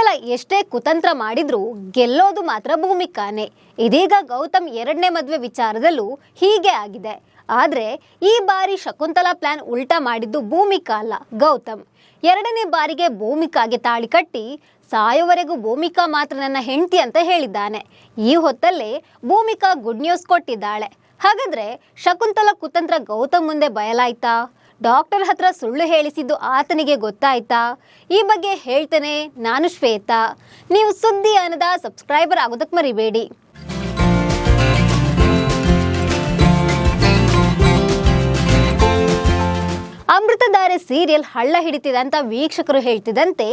ಶಕುಂತಲಾ ಎಷ್ಟೇ ಕುತಂತ್ರ ಮಾಡಿದ್ರೂ ಗೆಲ್ಲೋದು ಮಾತ್ರ ಭೂಮಿಕಾನೇ. ಇದೀಗ ಗೌತಮ್ ಎರಡನೇ ಮದುವೆ ವಿಚಾರದಲ್ಲೂ ಹೀಗೆ ಆಗಿದೆ. ಆದ್ರೆ ಈ ಬಾರಿ ಶಕುಂತಲಾ ಪ್ಲಾನ್ ಉಲ್ಟಾ ಮಾಡಿದ್ದು ಭೂಮಿಕಾ ಅಲ್ಲ, ಗೌತಮ್. ಎರಡನೇ ಬಾರಿಗೆ ಭೂಮಿಕಾಗೆ ತಾಳಿ ಕಟ್ಟಿ ಸಾಯೋವರೆಗೂ ಭೂಮಿಕಾ ಮಾತ್ರ ನನ್ನ ಹೆಂಡತಿ ಅಂತ ಹೇಳಿದ್ದಾನೆ. ಈ ಹೊತ್ತಲ್ಲೇ ಭೂಮಿಕಾ ಗುಡ್ ನ್ಯೂಸ್ ಕೊಟ್ಟಿದ್ದಾಳೆ. ಹಾಗಾದ್ರೆ ಶಕುಂತಲಾ ಕುತಂತ್ರ ಗೌತಮ್ ಮುಂದೆ ಬಯಲಾಯ್ತಾ? ಡಾಕ್ಟರ್ ಹತ್ರ ಸುಳ್ಳು ಹೇಳಿಸಿದ್ದು ಆತನಿಗೆ ಗೊತ್ತಾಯ್ತಾ? ಈ ಬಗ್ಗೆ ಹೇಳ್ತೇನೆ ನಾನು ಶ್ವೇತಾ. ನೀವು ಸುದ್ದಿ ಅನ್ನದ ಸಬ್ಸ್ಕ್ರೈಬರ್ ಆಗೋದಕ್ಕೆ ಮರಿಬೇಡಿ. ಅಮೃತಧಾರೆ ಸೀರಿಯಲ್ ಹಳ್ಳ ಹಿಡಿತಿದಂತ ವೀಕ್ಷಕರು ಹೇಳ್ತಿದ್ದಂತೆ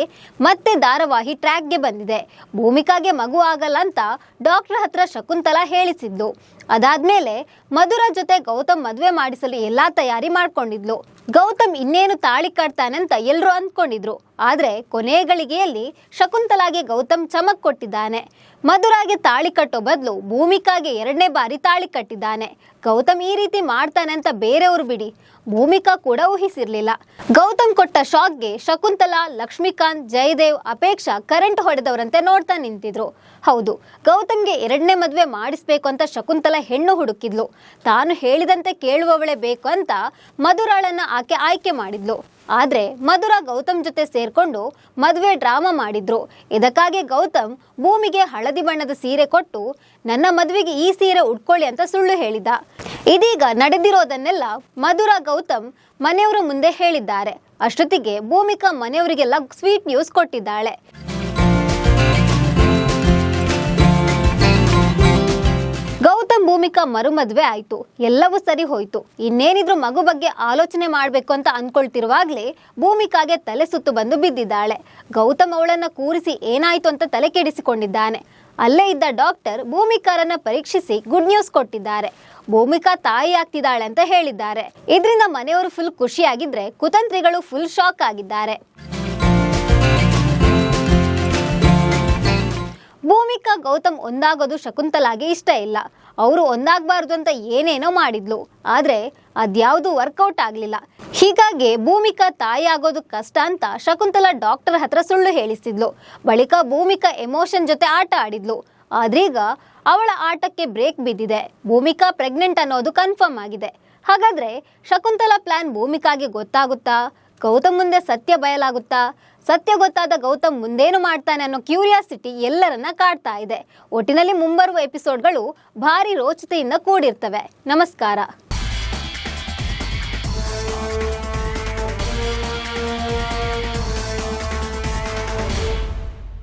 ಮತ್ತೆ ಧಾರಾವಾಹಿ ಟ್ರ್ಯಾಕ್ಗೆ ಬಂದಿದೆ. ಭೂಮಿಕಾಗೆ ಮಗು ಆಗಲ್ಲ ಅಂತ ಡಾಕ್ಟರ್ ಹತ್ರ ಶಕುಂತಲಾ ಹೇಳಿಸಿದ್ಲು. ಅದಾದ್ಮೇಲೆ ಮಧುರ ಜೊತೆ ಗೌತಮ್ ಮದುವೆ ಮಾಡಿಸಲು ಎಲ್ಲಾ ತಯಾರಿ ಮಾಡ್ಕೊಂಡಿದ್ಲು. ಗೌತಮ್ ಇನ್ನೇನು ತಾಳಿ ಕಟ್ತಾನಂತ ಎಲ್ಲರೂ ಅಂದ್ಕೊಂಡಿದ್ರು. ಆದ್ರೆ ಕೊನೆಯ ಗಳಿಗೆಯಲ್ಲಿ ಶಕುಂತಲಾಗೆ ಗೌತಮ್ ಚಮಕ್ ಕೊಟ್ಟಿದ್ದಾನೆ. ಮಧುರಾಗೆ ತಾಳಿ ಕಟ್ಟೋ ಬದಲು ಭೂಮಿಕಾಗೆ ಎರಡನೇ ಬಾರಿ ತಾಳಿ ಕಟ್ಟಿದ್ದಾನೆ. ಗೌತಮ್ ಈ ರೀತಿ ಮಾಡ್ತಾನೆ ಅಂತ ಬೇರೆಯವರು ಬಿಡಿ, ಭೂಮಿಕಾ ಕೂಡ ಊಹಿಸಿರ್ಲಿಲ್ಲ. ಗೌತಮ್ ಕೊಟ್ಟ ಶಾಕ್ಗೆ ಶಕುಂತಲಾ, ಲಕ್ಷ್ಮೀಕಾಂತ್, ಜಯದೇವ್, ಅಪೇಕ್ಷಾ ಕರೆಂಟ್ ಹೊಡೆದವರಂತೆ ನೋಡ್ತಾ ನಿಂತಿದ್ರು. ಹೌದು, ಗೌತಮ್ಗೆ ಎರಡನೇ ಮದುವೆ ಮಾಡಿಸ್ಬೇಕು ಅಂತ ಶಕುಂತಲಾ ಹೆಣ್ಣು ಹುಡುಕಿದ್ಲು. ತಾನು ಹೇಳಿದಂತೆ ಕೇಳುವವಳೆ ಬೇಕು ಅಂತ ಮಧುರಾಳನ್ನ ಆಕೆ ಆಯ್ಕೆ ಮಾಡಿದ್ಲು. ಆದ್ರೆ ಮಧುರ ಗೌತಮ್ ಜೊತೆ ಸೇರ್ಕೊಂಡು ಮದುವೆ ಡ್ರಾಮಾ ಮಾಡಿದ್ರು. ಇದಕ್ಕಾಗಿ ಗೌತಮ್ ಭೂಮಿಗೆ ಹಳದಿ ಬಣ್ಣದ ಸೀರೆ ಕೊಟ್ಟು ನನ್ನ ಮದುವೆಗೆ ಈ ಸೀರೆ ಉಟ್ಕೊಳ್ಳಿ ಅಂತ ಸುಳ್ಳು ಹೇಳಿದ. ಇದೀಗ ನಡೆದಿರೋದನ್ನೆಲ್ಲ ಮಧುರ ಗೌತಮ್ ಮನೆಯವರ ಮುಂದೆ ಹೇಳಿದ್ದಾರೆ. ಅಷ್ಟೊತ್ತಿಗೆ ಭೂಮಿಕಾ ಮನೆಯವರಿಗೆಲ್ಲ ಸ್ವೀಟ್ ನ್ಯೂಸ್ ಕೊಟ್ಟಿದ್ದಾಳೆ. ಗೌತಮ್ ಭೂಮಿಕಾ ಮರುಮದುವೆ ಆಯ್ತು, ಎಲ್ಲವೂ ಸರಿ ಹೋಯ್ತು. ಇನ್ನೇನಿದ್ರು ಮಗು ಬಗ್ಗೆ ಆಲೋಚನೆ ಮಾಡ್ಬೇಕು ಅಂತ ಅನ್ಕೊಳ್ತಿರುವಾಗ್ಲೇ ಭೂಮಿಕಾಗೆ ತಲೆ ಸುತ್ತು ಬಂದು ಬಿದ್ದಿದ್ದಾಳೆ. ಗೌತಮ್ ಅವಳನ್ನ ಕೂರಿಸಿ ಏನಾಯ್ತು ಅಂತ ತಲೆ ಕೆಡಿಸಿಕೊಂಡಿದ್ದಾನೆ. ಅಲ್ಲೇ ಇದ್ದ ಡಾಕ್ಟರ್ ಭೂಮಿಕಾರನ್ನ ಪರೀಕ್ಷಿಸಿ ಗುಡ್ ನ್ಯೂಸ್ ಕೊಟ್ಟಿದ್ದಾರೆ. ಭೂಮಿಕಾ ತಾಯಿ ಆಗ್ತಿದ್ದಾಳೆ ಅಂತ ಹೇಳಿದ್ದಾರೆ. ಇದರಿಂದ ಮನೆಯವರು ಫುಲ್ ಖುಷಿಯಾಗಿದ್ರೆ ಕುತಂತ್ರಿಗಳು ಫುಲ್ ಶಾಕ್ ಆಗಿದ್ದಾರೆ. ಭೂಮಿಕಾ ಗೌತಮ್ ಒಂದಾಗೋದು ಶಕುಂತಲಾಗೆ ಇಷ್ಟ ಇಲ್ಲ. ಅವರು ಒಂದಾಗಬಾರ್ದು ಅಂತ ಏನೇನೋ ಮಾಡಿದ್ಲು. ಆದ್ರೆ ಅದ್ಯಾವುದು ವರ್ಕೌಟ್ ಆಗ್ಲಿಲ್ಲ. ಹೀಗಾಗಿ ಭೂಮಿಕಾ ತಾಯಿ ಆಗೋದು ಕಷ್ಟ ಅಂತ ಶಕುಂತಲಾ ಡಾಕ್ಟರ್ ಹತ್ರ ಸುಳ್ಳು ಹೇಳಿಸಿದ್ಲು. ಬಳಿಕ ಭೂಮಿಕಾ ಎಮೋಷನ್ ಜೊತೆ ಆಟ ಆಡಿದ್ಲು. ಆದ್ರೀಗ ಅವಳ ಆಟಕ್ಕೆ ಬ್ರೇಕ್ ಬಿದ್ದಿದೆ. ಭೂಮಿಕಾ ಪ್ರೆಗ್ನೆಂಟ್ ಅನ್ನೋದು ಕನ್ಫರ್ಮ್ ಆಗಿದೆ. ಹಾಗಾದ್ರೆ ಶಕುಂತಲಾ ಪ್ಲಾನ್ ಭೂಮಿಕಾಗೆ ಗೊತ್ತಾಗುತ್ತಾ? ಗೌತಮ್ ಮುಂದೆ ಸತ್ಯ ಬಯಲಾಗುತ್ತಾ? ಸತ್ಯ ಗೊತ್ತಾದ ಗೌತಮ್ ಮುಂದೇನು ಮಾಡ್ತಾನೆ ಅನ್ನೋ ಕ್ಯೂರಿಯಾಸಿಟಿ ಎಲ್ಲರನ್ನ ಕಾಡ್ತಾ ಇದೆ. ಒಟ್ಟಿನಲ್ಲಿ ಮುಂಬರುವ ಎಪಿಸೋಡ್ಗಳು ಭಾರಿ ರೋಚತೆಯಿಂದ ಕೂಡಿರ್ತವೆ. ನಮಸ್ಕಾರ.